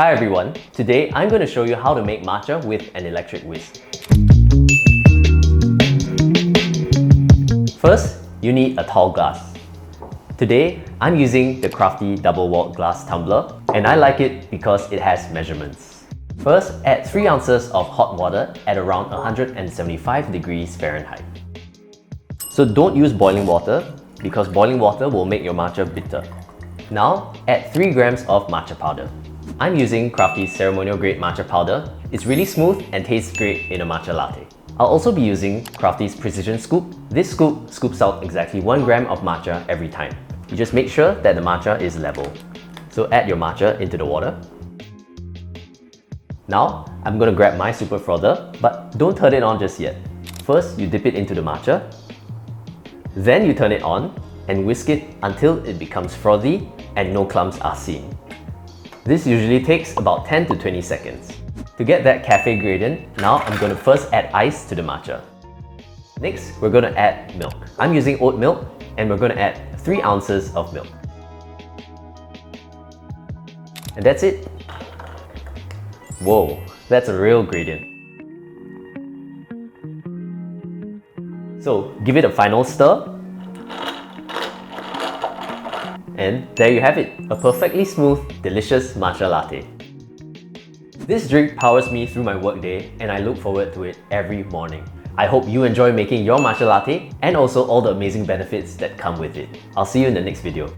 Hi everyone, today I'm going to show you how to make matcha with an electric whisk. First, you need a tall glass. Today, I'm using the Crafti double-walled glass tumbler, and I like it because it has measurements. First, add 3 ounces of hot water at around 175 degrees Fahrenheit. So don't use boiling water, because boiling water will make your matcha bitter. Now, add 3 grams of matcha powder. I'm using Crafti's ceremonial grade matcha powder. It's really smooth and tastes great in a matcha latte. I'll also be using Crafti's precision scoop. This scoop scoops out exactly 1 gram of matcha every time. You just make sure that the matcha is level. So add your matcha into the water. Now, I'm going to grab my super frother, but don't turn it on just yet. First, you dip it into the matcha. Then you turn it on and whisk it until it becomes frothy and no clumps are seen. This usually takes about 10 to 20 seconds. To get that cafe gradient, now I'm going to first add ice to the matcha. Next, we're going to add milk. I'm using oat milk and we're going to add 3 ounces of milk. And that's it. Whoa, that's a real gradient. So give it a final stir. And there you have it, a perfectly smooth, delicious matcha latte. This drink powers me through my workday and I look forward to it every morning. I hope you enjoy making your matcha latte and also all the amazing benefits that come with it. I'll see you in the next video.